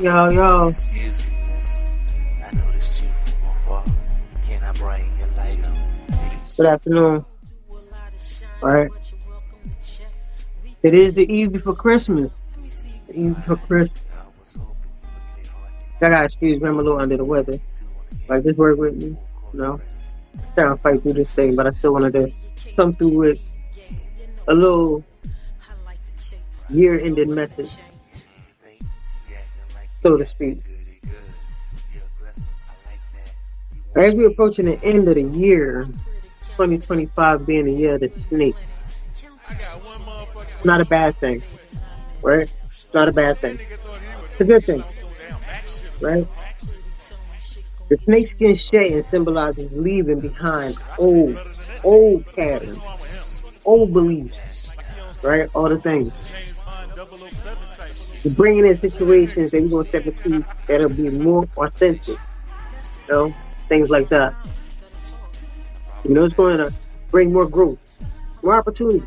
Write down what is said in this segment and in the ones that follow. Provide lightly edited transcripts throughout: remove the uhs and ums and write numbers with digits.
Yo, yo. Excuse me, miss. I noticed you from afar. Can I brighten your light up, please? Good afternoon. All right. It is the eve before Christmas. The eve before Christmas. I was hoping you would play hard to I gotta excuse me. I'm a little under the weather. Like, just work with me. You know, trying to fight through this thing, but I still wanted to come through with a little year-ending message, so to speak. As we're approaching the end of the year, 2025 being the year of the snake, not a bad thing, right? It's not a bad thing. It's a good thing, right? The snakeskin shedding symbolizes leaving behind old patterns, old beliefs, right? All the things. You're bringing in situations that you're going to step into that'll be more authentic, you know, things like that. You know, it's going to bring more growth, more opportunity.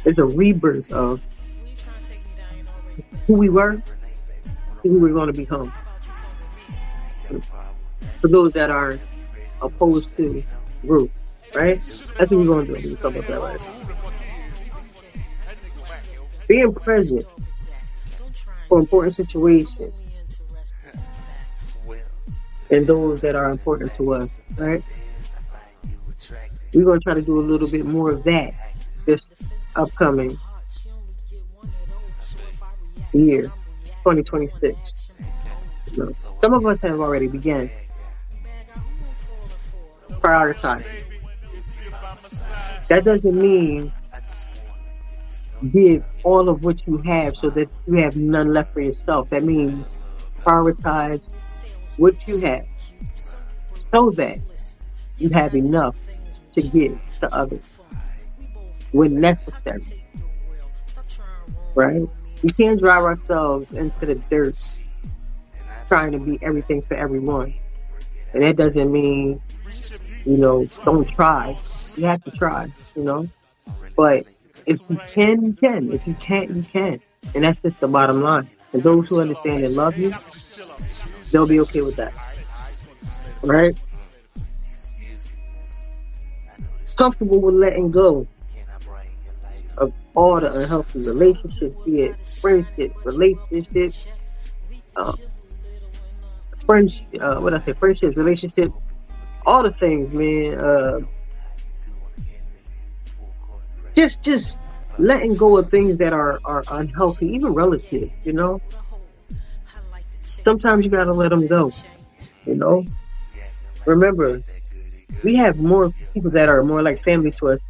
It's a rebirth of who we were, who we're going to become. For those that are opposed to growth, right? That's what we're going to do. We'll talk about that later. Being present for important situations and those that are important to us, right? We're going to try to do a little bit more of that this upcoming year, 2026. You know, some of us have already begun prioritizing. That doesn't mean give all of what you have so that you have none left for yourself. That means prioritize what you have so that you have enough to give to others when necessary. Right? We can't drive ourselves into the dirt trying to be everything for everyone. And that doesn't mean, don't try. You have to try, But if you can, you can. If you can't, you can. And that's just the bottom line. And those who understand and love you, they'll be okay with that. Right? Comfortable with letting go of all the unhealthy relationships, be it friendships, relationships, friendships, relationships, all the things, man. Just letting go of things that are unhealthy, even relatives, Sometimes you gotta let them go, Remember, we have more people that are more like family to us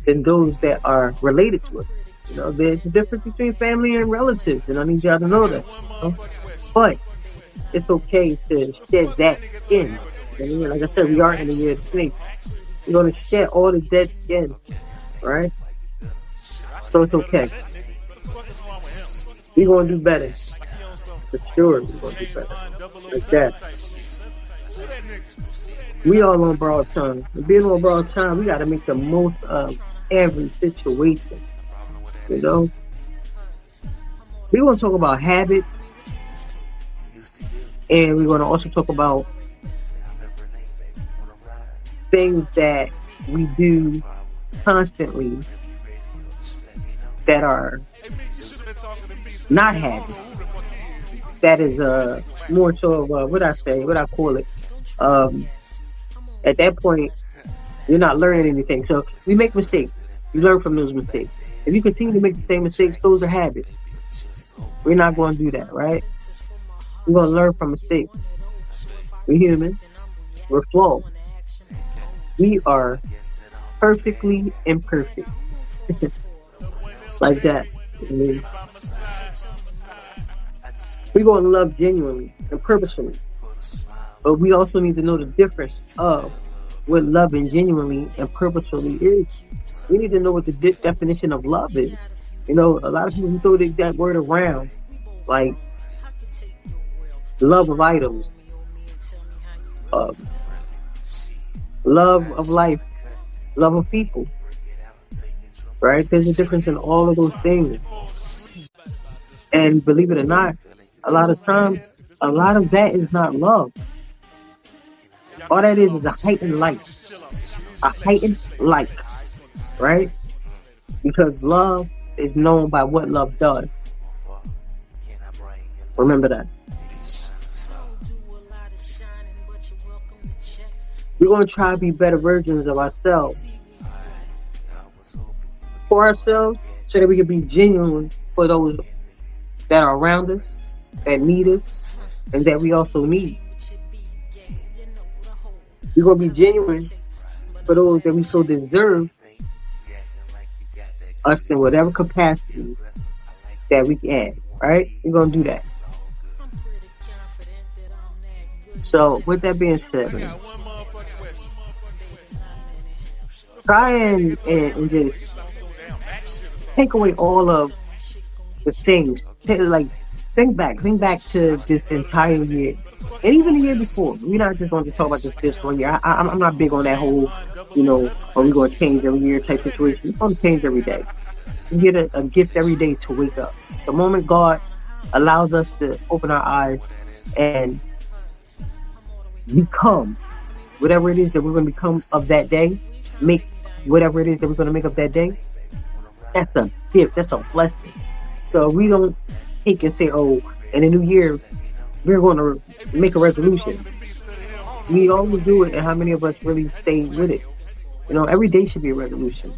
than those that are related to us. There's a difference between family and relatives, and I need y'all to know that. But it's okay to shed that skin. Like I said, we are in the year of the snake. We're going to shed all the dead skin, right? So it's okay. We're going to do better. For sure, we're going to do better. Like that. We all on borrowed time. And being on borrowed time, we got to make the most of every situation. We're going to talk about habits. And we're going to also talk about things that we do constantly that are not habits. That is more so of what I call it. At that point, you're not learning anything. So we make mistakes. You learn from those mistakes. If you continue to make the same mistakes, those are habits. We're not going to do that, right? We're going to learn from mistakes. We're human. We're flawed. We are perfectly imperfect. Like that. We're going to love genuinely and purposefully. But we also need to know the difference of what loving genuinely and purposefully is. We need to know what the definition of love is. A lot of people who throw that word around, like love of items, love of life, love of people, right? There's a difference in all of those things. And believe it or not, A lot of times, a lot of that is not love. All that is a heightened light, a heightened light, right? Because love is known by what love does. Remember that. We're going to try to be better versions of ourselves for ourselves so that we can be genuine for those that are around us, that need us, and that we also need. We're going to be genuine for those that we so deserve us in whatever capacity that we can, right? We're going to do that. So, with that being said, man, try and just take away all of the things. Like, think back to this entire year, and even the year before. We're not just going to talk about this 1 year. I'm not big on that whole, are we going to change every year type situation. It's going to change every day. You get a gift every day to wake up. The moment God allows us to open our eyes and become whatever it is that we're going to become of that day, make whatever it is that we're going to make of that day, that's a gift. That's a blessing. So we don't take and say, oh, in the new year, we're going to make a resolution. We always do it, and how many of us really stay with it? Every day should be a resolution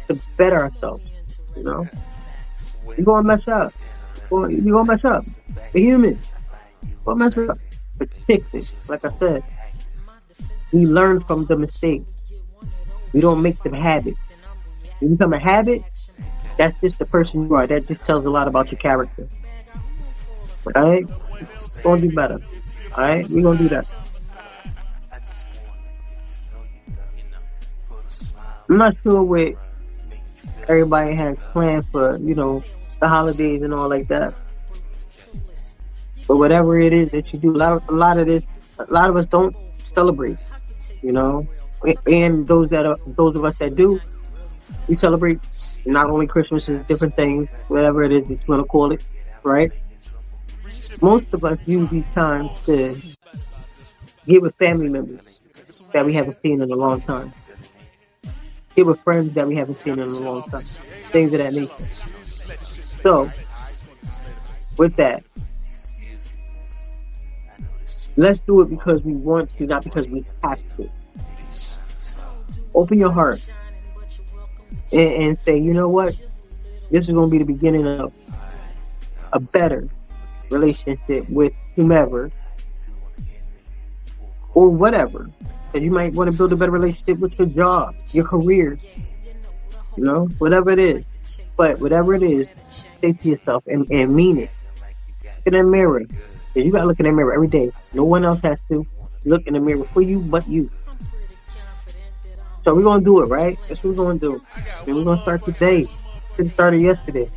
to better ourselves. You're going to mess up. You're going to mess up. We're human. You're going to mess up. But fix it. Like I said, we learn from the mistakes. We don't make them habits. When you become a habit, that's just the person you are. That just tells a lot about your character. All right? We're going to do better. All right? We're going to do that. I'm not sure what everybody has planned for, the holidays and all like that. But whatever it is that you do, a lot of us don't celebrate, and those of us that do, we celebrate not only Christmas, is different things, whatever it is that you want to call it, right? Most of us use these times to get with family members that we haven't seen in a long time. Get with friends that we haven't seen in a long time. Things of that nature. So, with that, let's do it because we want to, not because we have to. Open your heart and say, you know what? This is going to be the beginning of a better relationship with whomever or whatever. Because you might want to build a better relationship with your job, your career, whatever it is. But whatever it is, say to yourself and mean it. Look in the mirror. You got to look in the mirror every day. No one else has to look in the mirror for you but you. So we're going to do it, right? That's what we're going to do. And we're going to start today. It started yesterday.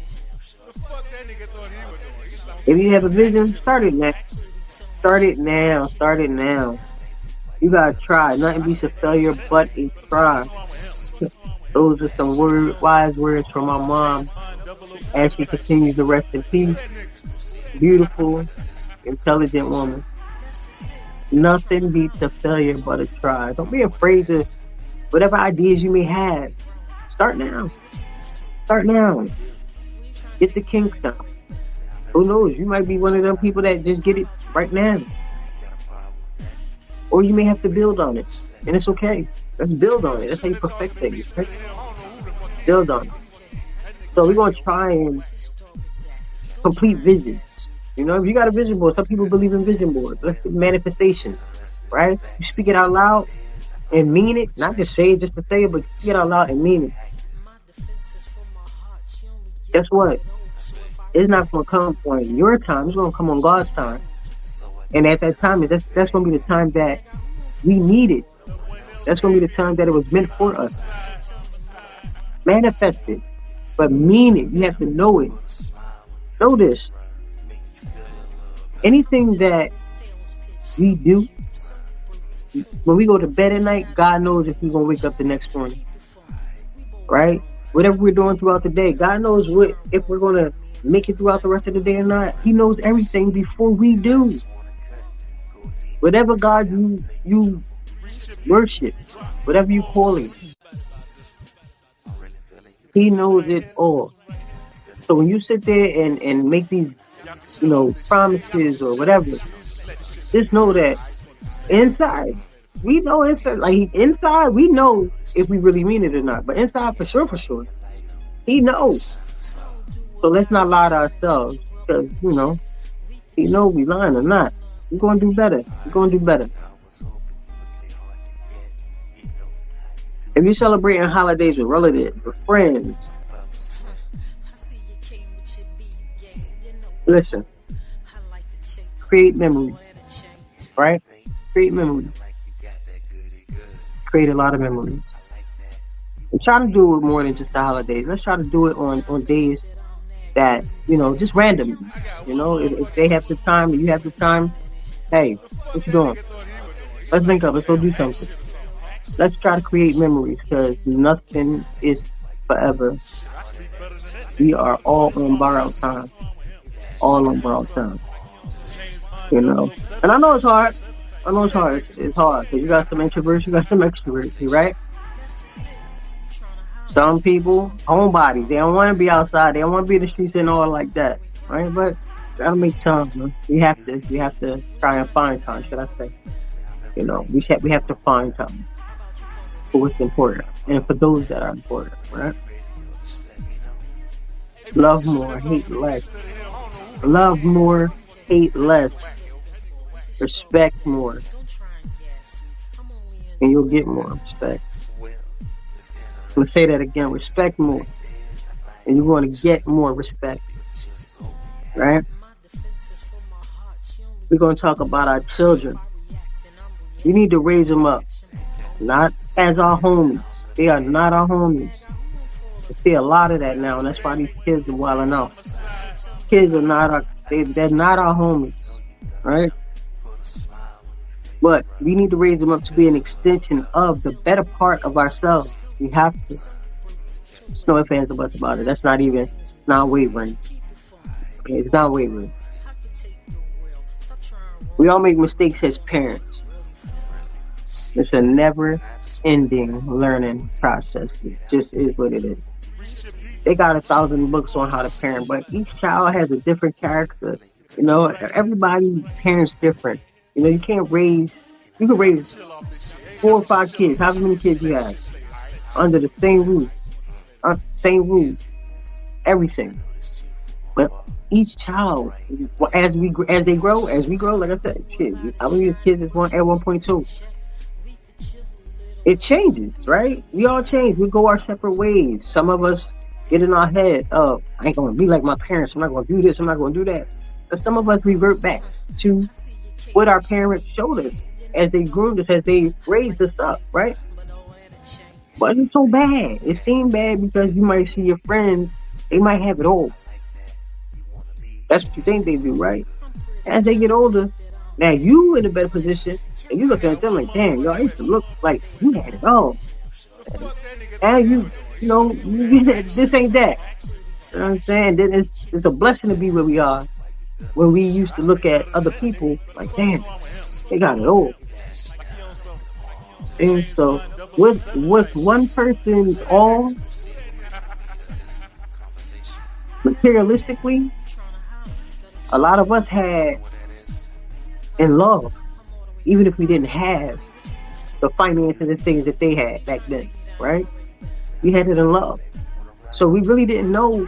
If you have a vision, start it now. Start it now. Start it now. You got to try. Nothing beats a failure but a try. Those are some wise words from my mom as she continues to rest in peace. Beautiful, intelligent woman. Nothing beats a failure but a try. Don't be afraid to, whatever ideas you may have, start now. Start now. Get the kinks down. Who knows? You might be one of them people that just get it right now. Or you may have to build on it. And it's okay. Let's build on it. That's how you perfect things. Right? Build on it. So we're going to try and complete visions. If you got a vision board, some people believe in vision boards. Let's get manifestation. Right? You speak it out loud and mean it. Not just say it just to say it, but speak it out loud and mean it. Guess what? It's not going to come on your time. It's going to come on God's time. And at that time, that's going to be the time that we need it. That's going to be the time that it was meant for us. Manifest it, but mean it. You have to know it. Know this. Anything that we do, when we go to bed at night, God knows if we're going to wake up the next morning. Right? Whatever we're doing throughout the day, God knows if we're going to make it throughout the rest of the day or not. He knows everything before we do. Whatever God you worship, whatever you call him, he knows it all. So when you sit there and make these, promises or whatever, just know that inside, we know inside, like inside, we know if we really mean it or not. But inside, for sure, he knows. So let's not lie to ourselves because he know we lying or not. We're gonna do better. We're gonna do better. If you're celebrating holidays with relatives, with friends, listen, create memories, right? Create memories. Create a lot of memories. And try to do it more than just the holidays. Let's try to do it on days that, just random. If they have the time and you have the time, hey, what you doing? Let's link up. Let's go do something. Let's try to create memories because nothing is forever. We are all on borrowed time. All on borrowed time. And I know it's hard. I know it's hard. It's hard because you got some introverts, you got some extroverts, right? Some people, homebodies, they don't want to be outside. They don't want to be in the streets and all like that, right? But gotta make time. Man. We have to try and find time. Should I say? We have to find time for what's important and for those that are important, right? Love more, hate less. Love more, hate less. Respect more, and you'll get more respect. I'm gonna say that again. Respect more, and you're going to get more respect. Right? We're going to talk about our children. We need to raise them up, not as our homies. They are not our homies. I see a lot of that now, and that's why these kids are wilding out. Kids are not they're not our homies, right? But we need to raise them up to be an extension of the better part of ourselves. We have to. There's no ifs, ands, or buts about it. That's not wavering. It's not wavering. We all make mistakes as parents. It's a never-ending learning process. It just is what it is. They got 1,000 books on how to parent, but each child has a different character. Everybody parents different. You can raise 4 or 5 kids, however many kids you have, under the same roof, everything. But each child, as we grow, like I said, shit, how many kids is one at 1.2? It changes, right? We all change. We go our separate ways. Some of us get in our head, oh, I ain't gonna be like my parents. I'm not gonna do this. I'm not gonna do that. But some of us revert back to what our parents showed us as they groomed us, as they raised us up, right? But it's so bad. It seemed bad because you might see your friends, they might have it all. That's what you think they do, right? As they get older, now you in a better position, and you look at them like, damn, yo, I used to look like you had it all. And this ain't that. You know what I'm saying? Then it's a blessing to be where we are. When we used to look at other people like, damn, they got it all. And so, with one person's all, materialistically, a lot of us had in love, even if we didn't have the finances and things that they had back then, right? We had it in love. So we really didn't know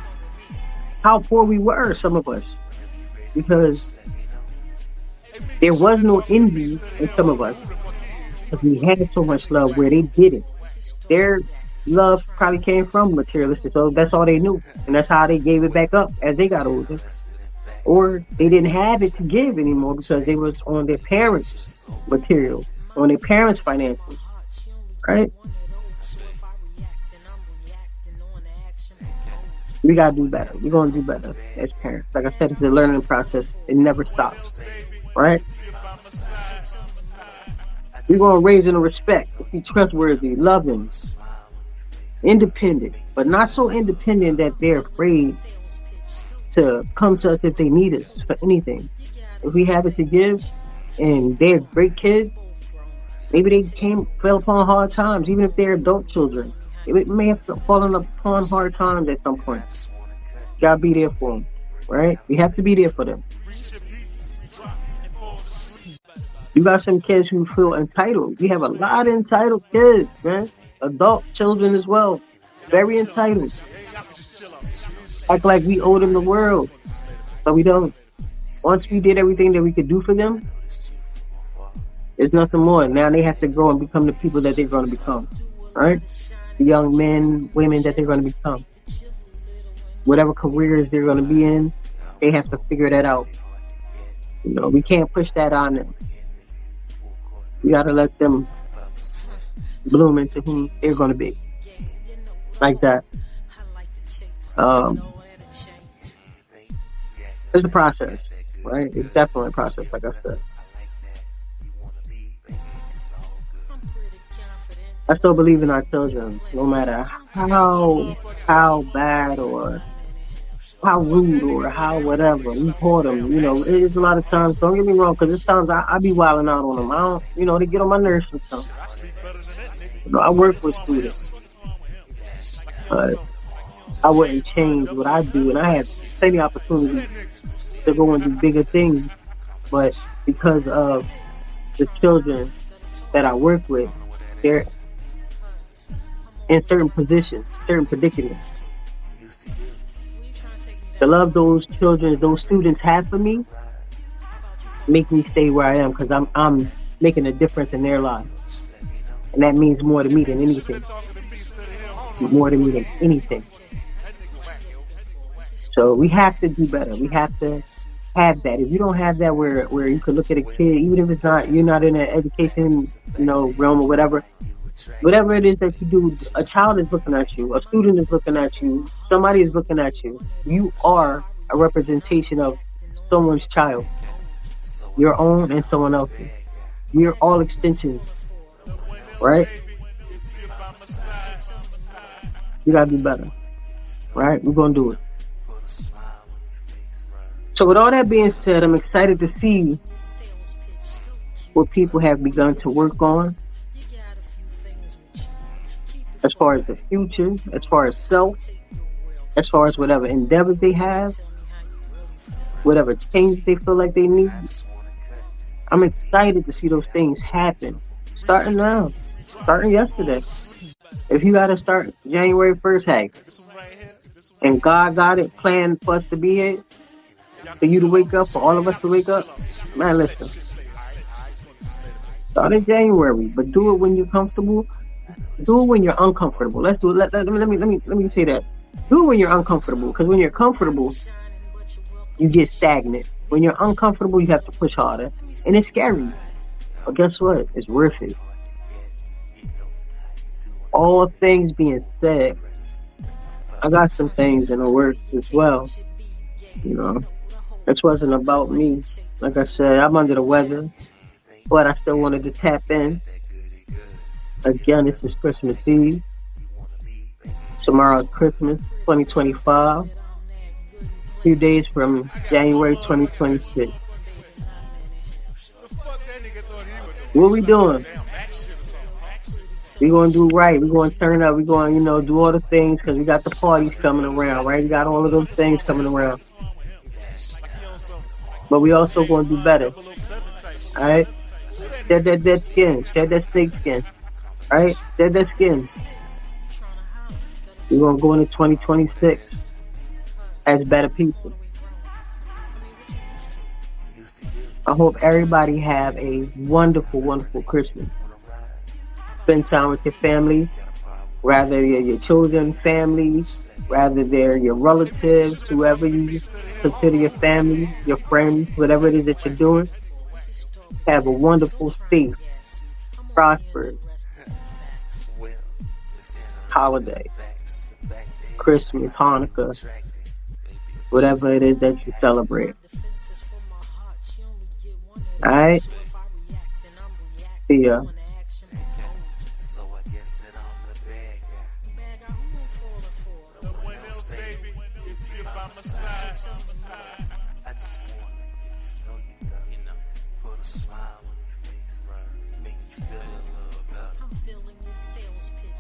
how poor we were, some of us, because there was no envy in some of us, because we had so much love where they didn't. Their love probably came from materialistic, so that's all they knew, and that's how they gave it back up as they got older. Or they didn't have it to give anymore because they was on their parents' material, on their parents' financials, right? We gotta do better. We're gonna do better as parents. Like I said, it's a learning process. It never stops, right? We're gonna raise in respect, be trustworthy, loving, independent, but not so independent that they're afraid to come to us if they need us for anything. If we have it to give and they're great kids, maybe they fell upon hard times, even if they're adult children. They may have fallen upon hard times at some point. Gotta be there for them, right? We have to be there for them. You got some kids who feel entitled. We have a lot of entitled kids, man. Adult children as well. Very entitled. Act like we owe them the world, but we don't. Once we did everything that we could do for them, there's nothing more. Now they have to grow and become the people that they're going to become, right? The young men, women that they're going to become. Whatever careers they're going to be in, they have to figure that out. We can't push that on them. We got to let them bloom into who they're going to be, like that. It's a process, right? It's definitely a process, like I said. I still believe in our children, no matter how bad or how rude or how whatever we taught them. It's a lot of times. Don't get me wrong, because there's times I be wilding out on them. I don't, they get on my nerves sometimes. I work with students, but I wouldn't change what I do, and I have plenty of opportunity to go and do bigger things. But because of the children that I work with, they're in certain positions, certain predicaments. The love those children, those students have for me, make me stay where I am, because I'm making a difference in their lives, and that means more to me than anything. More to me than anything. So we have to do better. We have to have that. If you don't have that, where you could look at a kid, even if you're not in an education, realm or whatever it is that you do, a child is looking at you, a student is looking at you, somebody is looking at you. You are a representation of someone's child, your own and someone else's. We are all extensions, right? You gotta do better, right? We're gonna do it. So with all that being said, I'm excited to see what people have begun to work on as far as the future, as far as self, as far as whatever endeavors they have, whatever change they feel like they need. I'm excited to see those things happen, starting now, starting yesterday. If you got to start January 1st, hey, and God got it planned for us to be here, for you to wake up, for all of us to wake up, man, listen. Start in January, but do it when you're comfortable. Do it when you're uncomfortable. Let's do it. Let me say that. Do it when you're uncomfortable, because when you're comfortable, you get stagnant. When you're uncomfortable, you have to push harder, and it's scary. But guess what? It's worth it. All things being said, I got some things in the works as well. This wasn't about me. Like I said, I'm under the weather, but I still wanted to tap in. Again, this is Christmas Eve. Tomorrow's Christmas 2025. A few days from January 2026. What we doing? We gonna do right. We gonna turn up. We gonna, do all the things, because we got the parties coming around, right? We got all of those things coming around. But we also gonna do better. All right? Shed that dead skin. Shed that snake skin. All right? Shed that skin. We're gonna go into 2026 as better people. I hope everybody have a wonderful, wonderful Christmas. Spend time with your family, rather they're your children, family, rather they're your relatives, whoever you consider your family, your friends, whatever it is that you're doing. Have a wonderful, safe, prosperous holiday, Christmas, Hanukkah, whatever it is that you celebrate. All right? See ya. It's by my side.